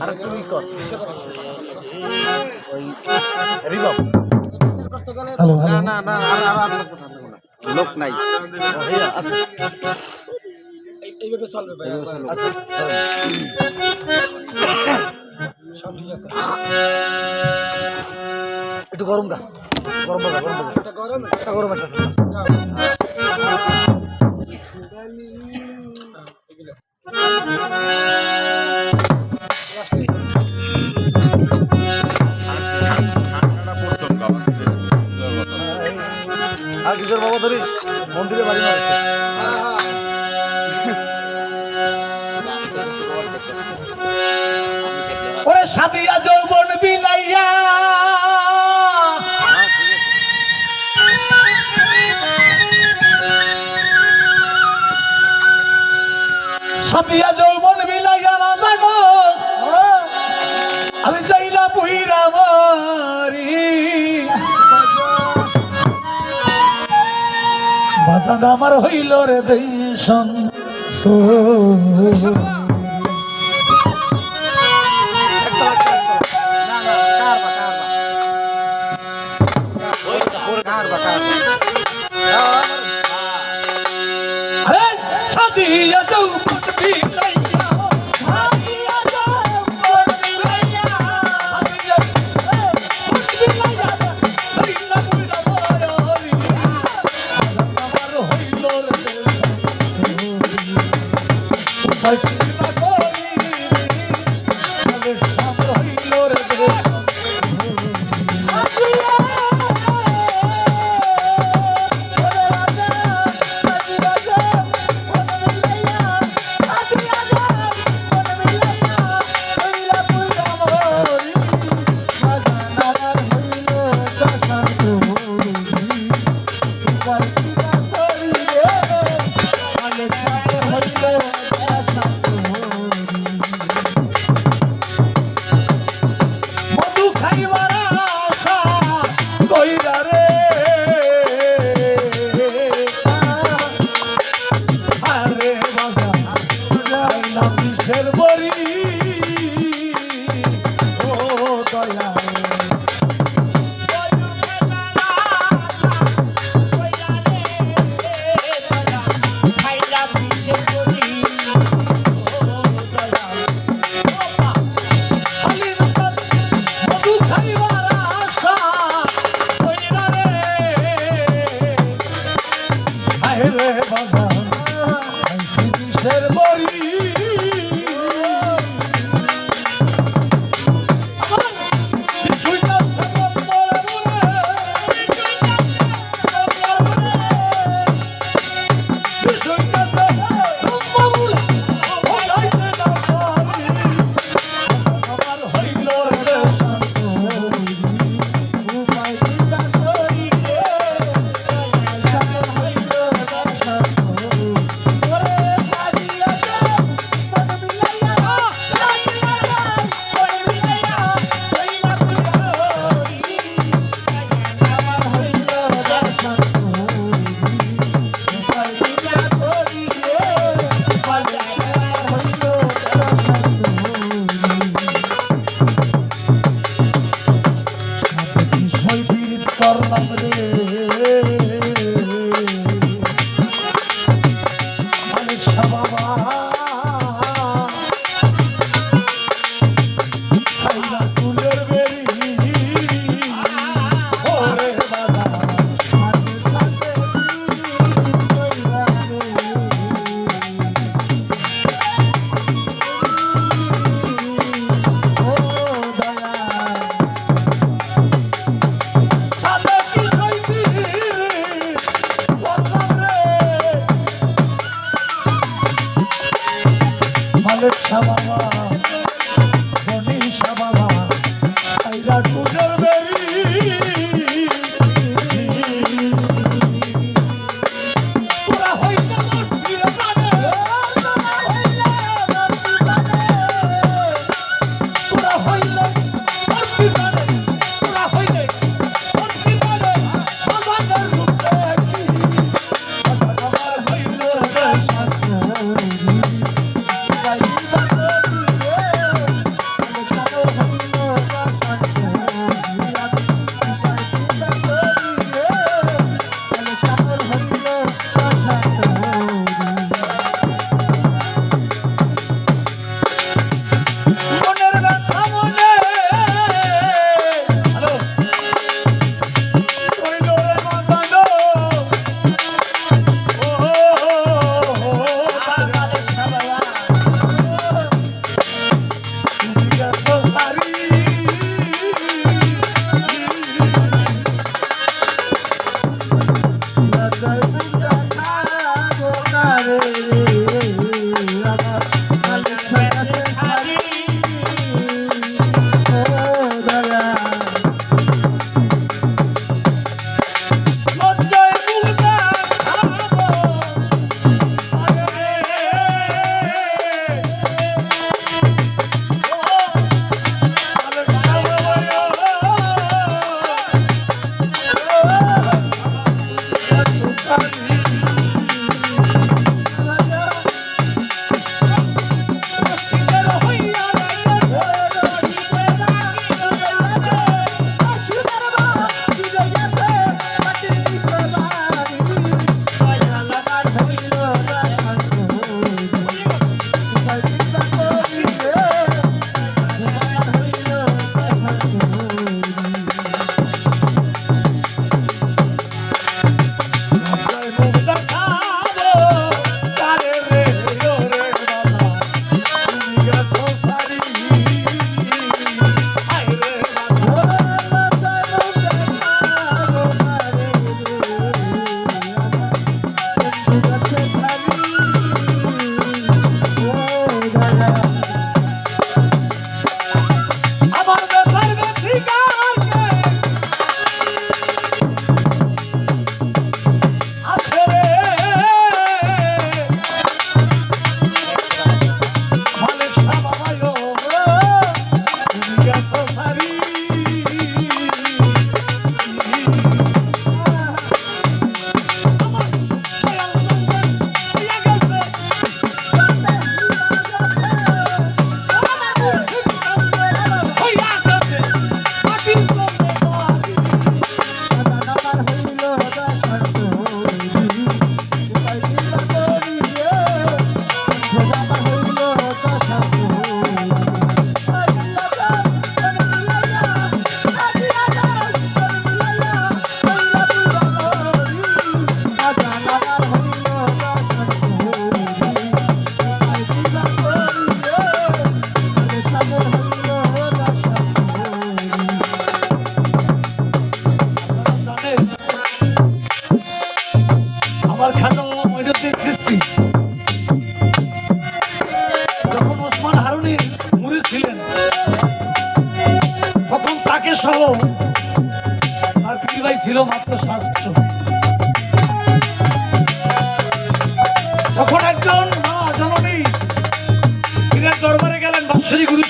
আরেকটু ই কর ওই রিভাব হ্যালো না হ্যালো না না আর লোক নাই আছে এইভাবে চলবে ভাই আচ্ছা সব ঠিক আছে একটু গরম গা গরম বাজা এটা গরম একটা গরম একটা আর কিশোর বাবা ধরিস মন্দিরে বাড়ি না ওরে সাদিয়া যৌবন বিলাইয়া সাদিয়া যৌবন বিলাইয়া না জানো আমি যাইলা পুইরা মারি বাজান আমার হইল রে দেশন আরে সাদিয়া যৌবন বিলাইয়া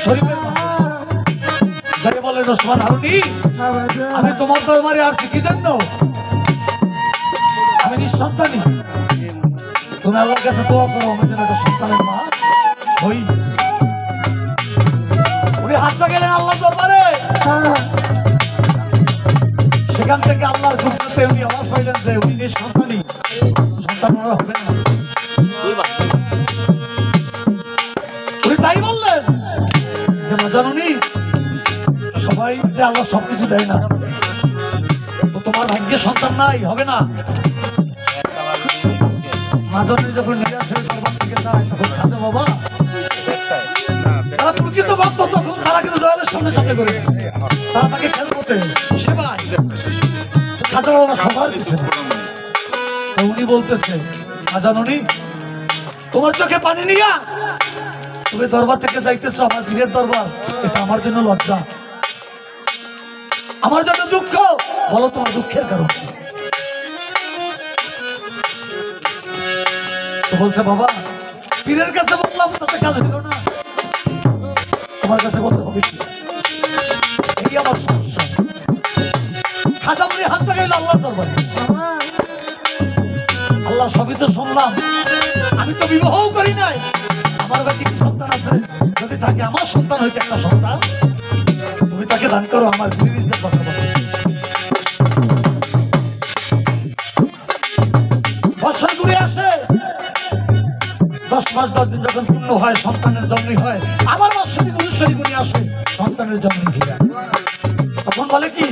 শরীফের যাকে বলেন ওসমান হারুনি, আমি তোমার দরবারে আসছি কি জন্য? আমি নিঃসন্তানী, তুমি আল্লাহর কাছে দোয়া করো আমি যেন একটা সন্তানের মা হই। উনি হাতটা গেলেন আল্লাহর দরবারে, সেখান থেকে আল্লাহর কুদরতে উনি আওয়াজ পাইলেন যে উনি নিঃসন্তানী, সন্তান ওনার হবে না। উনি তাই বললেন যে মা জানুনি, সবাই যে আল্লাহ সবকিছু দেয় না, তো তোমার ভাগ্যে সন্তান নাই, হবে না। মা জানুনি যখন নিরাশ হয়ে দরবার থেকে যায় তখন খাজা বাবা তারা প্রকৃত ভক্ত, তখন তারা কিন্তু দয়ালের সামনে সামনে করে তারা তাকে খেলবতে সেবায় খাজা বাবা সবার পিছনে। তো উনি বলতেছে মা জানুনি, তোমার চোখে পানি নিয়া তুমি দরবার থেকে যাইতেছ আমার বীরের দরবার, এটা আমার জন্য লজ্জা, আমার জন্য দুঃখ। বলো তোমার দুঃখের কারণ কি? তো বলছে বাবা পীরের কাছে বললাম তাতে কাজ হলো না, তোমার কাছে বলতে হবে কি? এই আমার সমস্যা। খাজা মুনি হাত লাগাইল আল্লাহর দরবারে, আল্লাহ সবই তো শুনলাম, আমি তো বিবাহও করি নাই, আমার বাড়িতে কি সন্তান আছে? যদি থাকে আমার সন্তান হইতে একটা সন্তান, তুমি তাকে দান করো, আমার বিরোধীদের কথা বলো। বছর ঘুরে আসে, 10 মাস 10 দিন যখন পূর্ণ হয়, সন্তানের জন্মই হয়, আবার বছরই গুরুশ্বরী গুণে আসে সন্তানের জন্ম ঘিরে। তখন বলে কি,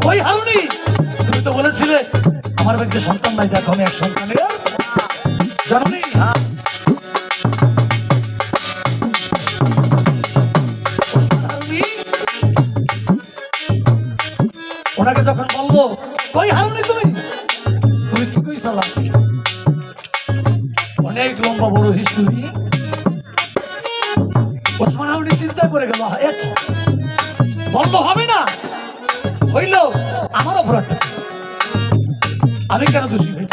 কই হারুনি, তুমি তো বলেছিলে আমার ভাগ্যে সন্তান নাই, দেখো আমি এক সন্তানের জননী। ওনাকে যখন বলবো কই হারুনি তুমি, তুমি কি কইছিলা? অনেক লম্বা বড় হিস্টরি। ওসমান হারুনি চিন্তায় পড়ে গেল, এক বন্ধ হবে না, হইল আমার অপরাধটা, আমি কেন দোষী হই?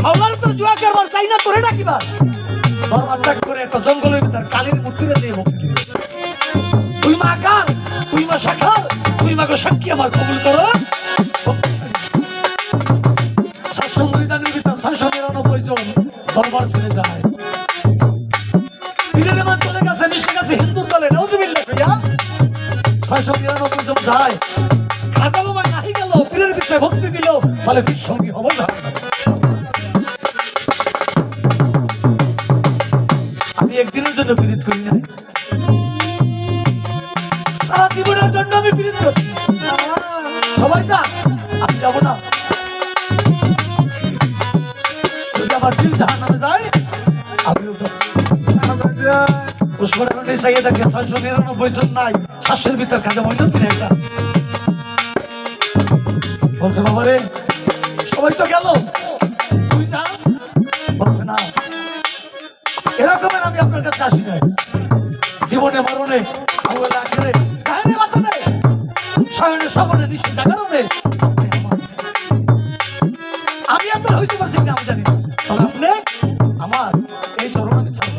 আল্লাহর তো জুয়া করবার চাই না, তোরে ডাকিবার দরবার ত্যাগ করে একটা জঙ্গলের ভিতর কালীর মূর্তিরে দিয়ে ভক্তি দিবে। তুই মা কার, তুই মা শাখার, তুই মা গো সাক্ষী আমার কবুল করো। 700 দানের ভিতর 699 জন দরবার ছেড়ে যায়। পীরের মান চলে গেছে, মিশে গেছে হিন্দুর দলে, নাউজুবিল্লাহ কইয়া 699 জন যায়। খাজা বাবা নাহি গেল, পীরের পিছনে ভক্তি দিল, বলে বিশ্বঙ্গী হব না। আমি একদিনের জন্য পীড়িত করি না, সারা জীবনের জন্য আমি পীড়িত করি। সবাই যা, আমি যাবো না। যদি আমার দিল জাহান্নামে যায়, আমিও যাবো। ওসমান হারুনি চাইয়ে দেখে 699 জন নাই, 700 ভিতর খাজা মঈনুদ্দিন একটা। বলছে বাবা রে, সবাই তো গেল, তুই যা। বলছে না, এরকমের আমি আপনার কাছে আসি নাই, জীবনে মরণে আউয়ালে আখিরে জানে বাতানে শয়নে সবনে নিশে জাগরণে আমি আপনার হইতে পারছি না, আমি জানি না, তবে আপনি আমার এই চরণ আমি ছাড়ব।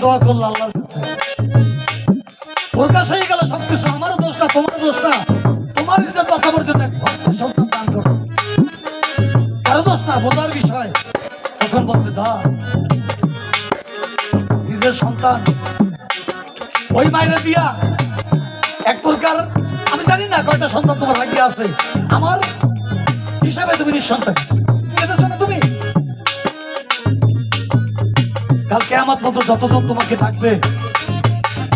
দোয়া করলো আল্লাহর কাছে, প্রকাশ হয়ে গেল সবকিছু। আমারও দোষ না, তোমার দোষ না, তোমার ইজ্জত বাঁচাবার জন্য সন্তান দান করো, কারো দোষ না, বোঝার বিষয়। তখন বলছে দা, নিজের সন্তান ওই মায়ের দিয়া এক প্রকার, আমি জানি না কয়টা সন্তান তোমার ভাগ্যে আছে, আমার হিসাবে তুমি নিঃসন্তান। এদের জন্য তুমি কাল কিয়ামত মতো যতজন তোমাকে ডাকবে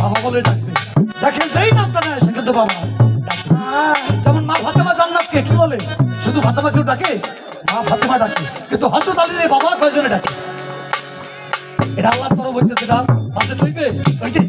বাবা বলে ডাকবে, দেখেন সেই নামটা নেয় সে কিন্তু বাবা। যেমন মা ফাতেমা জান্নাতকে কি বলে, শুধু ফাতেমা কেউ ডাকে, মা ফাতেমা ডাকে, কিন্তু হযরত আলীর এই বাবা কয়জনে ডাকে? এটা আল্লাহর তরফ হইতেছে, ডাক পাশে লইবে ওইটাই।